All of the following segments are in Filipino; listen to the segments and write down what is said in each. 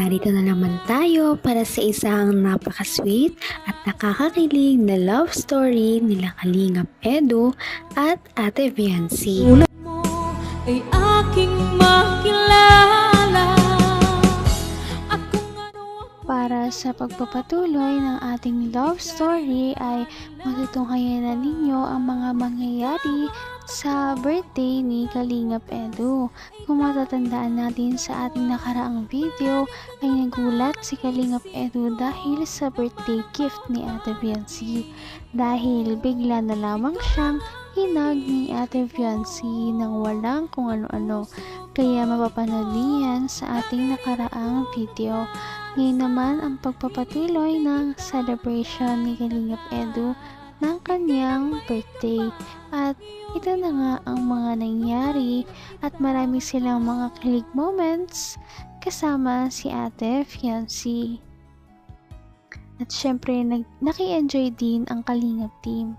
narito na naman tayo para sa isang napaka-sweet at nakakakilig na love story nila Kalingap Edu at Ate Viancy. Mo ay aking makilala. Para sa pagpapatuloy ng ating love story ay matutunghayan na ninyo ang mga mangyayari sa birthday ni Kalingap Edu. Kung matatandaan natin sa ating nakaraang video ay nagulat si Kalingap Edu dahil sa birthday gift ni Ate Viancy. Dahil bigla na lamang siyang hinag ni Ate Viancy nang walang kung ano-ano. Kaya mapapanood niyan sa ating nakaraang video. Ngayon naman ang pagpapatuloy ng celebration ni Kalingap Edu ng kanyang birthday. At ito na nga ang mga nangyari at marami silang mga kilig moments kasama si Ate Viancy. At syempre naki-enjoy din ang Kalingap team.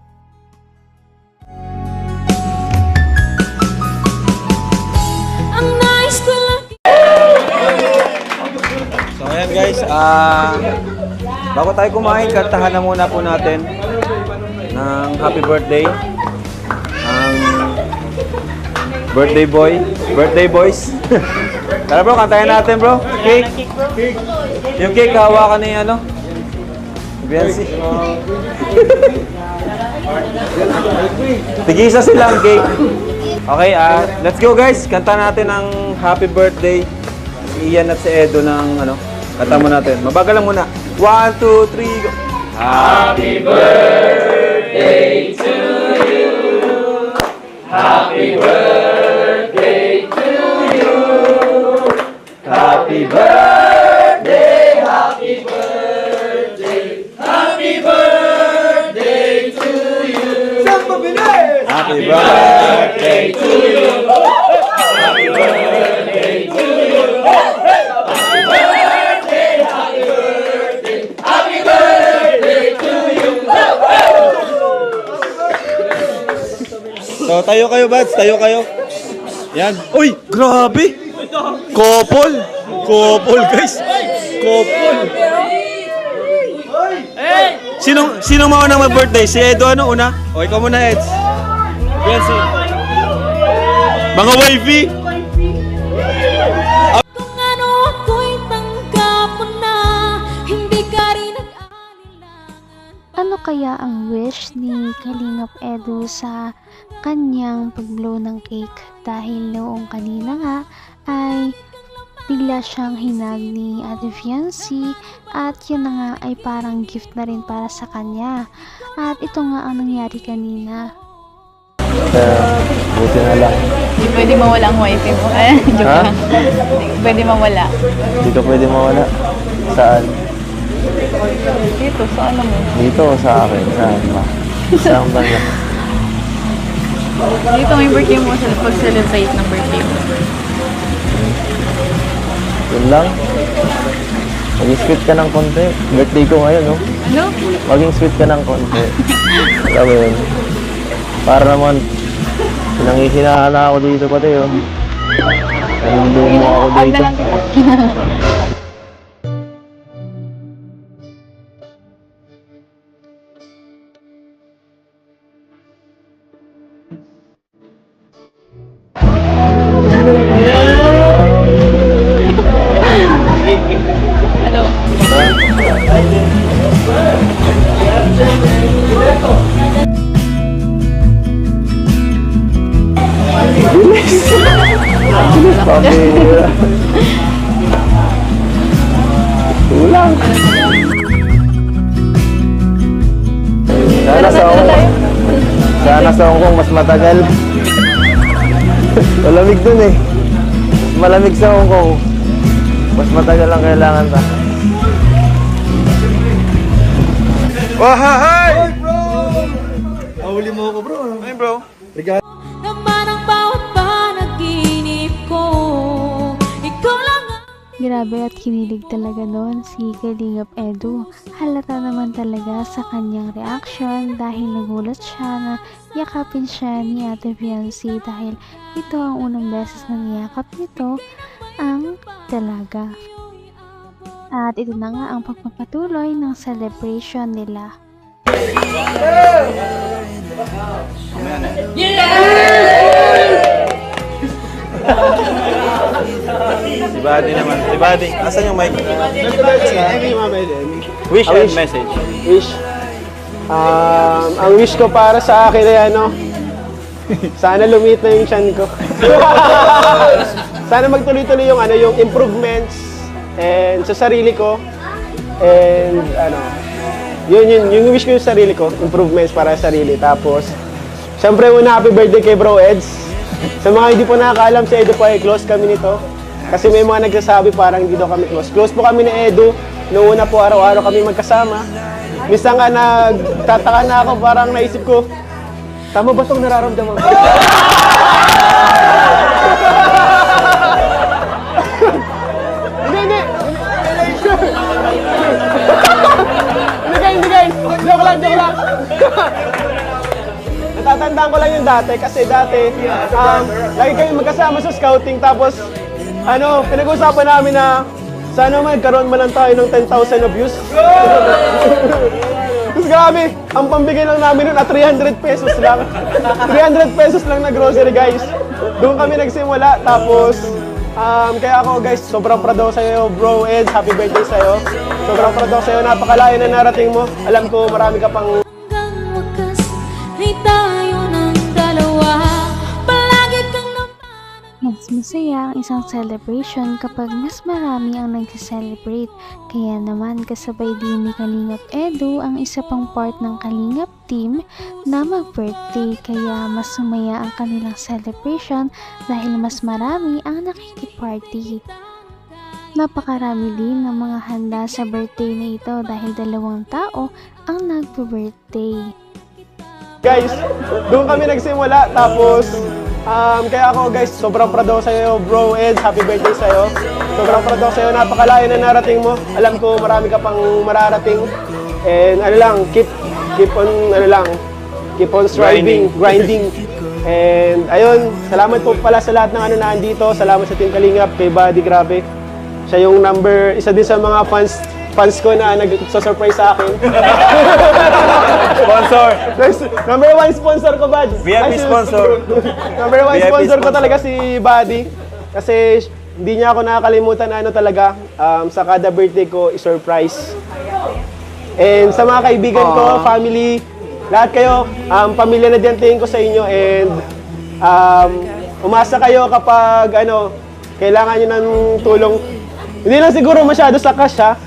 Ang nice ko lang. So ayan guys, bago tayo kumain, kantahan na muna po natin ng happy birthday ang birthday boys. Tara bro, kantahin natin bro. Cake. Yung cake hawakan ni ano? Viancy. Tigisa silang cake. Okay, let's go guys. Kanta natin ang happy birthday si Ian at si Edo ng ano. Kanta mo natin. Mabagal lang muna. 1, 2, 3, go. Happy birthday to you. Happy birthday to you. Happy birthday, happy birthday. Happy birthday to you. Happy birthday to you. Happy birthday to you. Happy birthday, happy birthday. Happy birthday to you. So, tayo kayo, Bads. Tayo kayo. Yan. Uy! Grabe! Couple! Couple, guys! Couple! Sinong maunang mag-birthday? Si Edo, ano una? O, ikaw muna, Eds. Yan si... Mga wifey! Kung ano ako'y tanggap mo na, hindi ka rin nag-aalilangan. Ano kaya ang wish ni Kalingap Edu sa kanyang pag-blow ng cake? Dahil noong kanina nga ay bigla siyang hinag ni Ate Viancy at yun na nga ay parang gift na rin para sa kanya. At ito nga ang nangyari kanina. Buti na lang. Hindi pwede mawala ang wifi mo. Joke Ha? lang. Hindi pwede mawala. Hindi ka pwede mawala. Saan? Dito, sa ano mo? Dito o sa akin? Saan ba? Saan ba yan? Dito may birthday mo sa pag-celebrate ng birthday mo. Yun lang. Maging sweet ka ng konti. Birthday ko ngayon, no? Ano? Maging sweet ka ng konti. Alam mo yun? Para naman, pinangihinahan na ako dito pati, oh. Nanindumo mo ako Add dito. na lang kita. Hello. Pambira. Tulang. Sana sa Hong Kong mas matagal. Malamig dun eh. Mas malamig sa Hong Kong. Mas matagal ang kailangan ta. Wahay! Hey bro! Ahuli mo ako bro. Hey bro. Naman ang bawat panaginip ko, ikaw lang ang Grabe at kinilig talaga noon si Kalingap Edu. Halata naman talaga sa kanyang reaction dahil nagulat siya na yakapin siya ni Ate Viancy dahil ito ang unang beses na niyakap nito ang dalaga. At ito na nga ang pagpapatuloy ng celebration nila. Si Buddy naman. Si Buddy. Asan yung mic? Wish and message. Wish. Ang wish ko para sa akin ay ano, sana lumit na yung tiyan ko. Sana magtuloy-tuloy yung ano, yung improvements and sa sarili ko. And ano, yung wish ko yung sarili ko, improvements para sa sarili. Tapos, syempre una happy birthday kay Bro Eds. Sa mga hindi po nakakaalam, si Edu po ay close kami nito. Kasi may mga nagsasabi parang hindi daw kami close. Close po kami ni Edu. Noong una po araw-araw kami magkasama. Minsan nga nagtataka na ako, parang naisip ko, tama ba itong nararamdaman ko? Hindi. Hindi guys. Joke lang. Natatandaan ko lang yung dati kasi dati, lagi kami magkasama sa scouting tapos, pinag-usapan namin na sana magkaroon man lang tayo ng 10,000 na views. Tapos grabe, ang pambigay lang namin nun at 300 pesos lang. 300 pesos lang na grocery guys. Doon kami nagsimula tapos kaya ako guys, sobrang proud ako sa'yo bro Ed, happy birthday sa'yo. Sobrang proud ako sa'yo, napakalayo na narating mo. Alam ko marami ka pang Hanggang wakas ay tayo ng dalawa. Palagi kang Mas masaya ang isang celebration kapag mas marami ang nagse-celebrate. Kaya naman kasabay din ni Kalingap Edu ang isa pang part ng Kalingap team na mag-birthday. Kaya mas sumaya ang kanilang celebration dahil mas marami ang nakikiparty. Napakarami din ng mga handa sa birthday na ito dahil 2 tao ang nagbe-birthday. guys, doon kami nagsimula tapos kaya ako guys, sobrang proud ako sa'yo bro Ed, happy birthday sa'yo. Sobrang proud ako sa'yo, napakalayo na narating mo. Alam ko marami ka pang mararating. And keep on striving, grinding. And ayun, salamat po pala sa lahat ng nandito. Salamat sa Team Kalingap, kay Buddy, grabe. Siya yung isa din sa mga fans ko na nag-surprise sa akin. Sponsor. Number 1 sponsor ko, Bud. VIP sponsor. Number 1 VIP sponsor ko sponsor. talaga si Buddy. Kasi hindi niya ako nakakalimutan na talaga. Sa kada birthday ko, i-surprise. And sa mga kaibigan ko, family, lahat kayo, pamilya na din tingin ko sa inyo. And umasa kayo kapag kailangan nyo ng tulong. Hindi lang siguro masyado sa cash ha.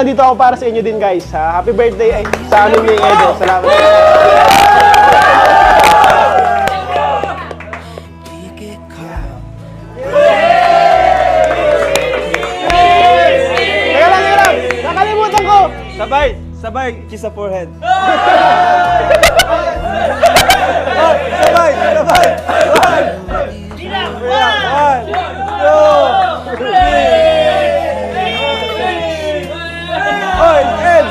Dito ako para sa inyo din guys. Happy birthday sa amin ni Edo. Salamat. Teka lang. Nakalimutan ko. Sabay, kiss sa forehead. Sabay. 1, 2, 3. Oy, Ed!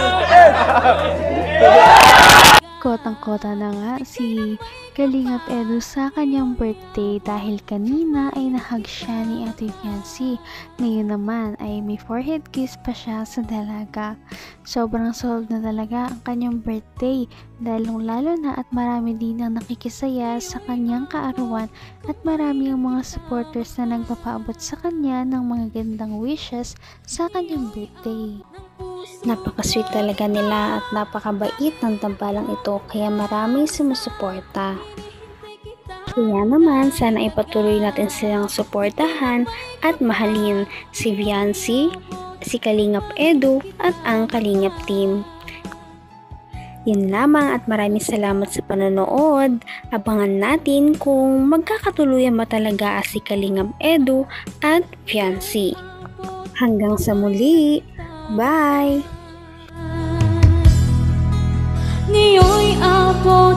Kotang-kota na nga si Kalingap Edu sa kanyang birthday dahil kanina ay nahag siya ni Ate Fiancé. Ngayon naman ay may forehead kiss pa siya sa dalaga. Sobrang solve na talaga ang kanyang birthday lalo na at marami din ang nakikisaya sa kanyang kaarawan at marami ang mga supporters na nagpapaabot sa kanya ng mga gandang wishes sa kanyang birthday. Napaka-sweet talaga nila at napakabait ng tambalang ito kaya maraming sumusuporta. Kaya naman sana ipatuloy natin silang suportahan at mahalin si Fiancé, si Kalingap Edu at ang Kalingap team. Yun lamang at maraming salamat sa panonood. Abangan natin kung magkakatuluyan ba talaga si Kalingap Edu at Fiancé. Hanggang sa muli! Bye! Ngayon'y abot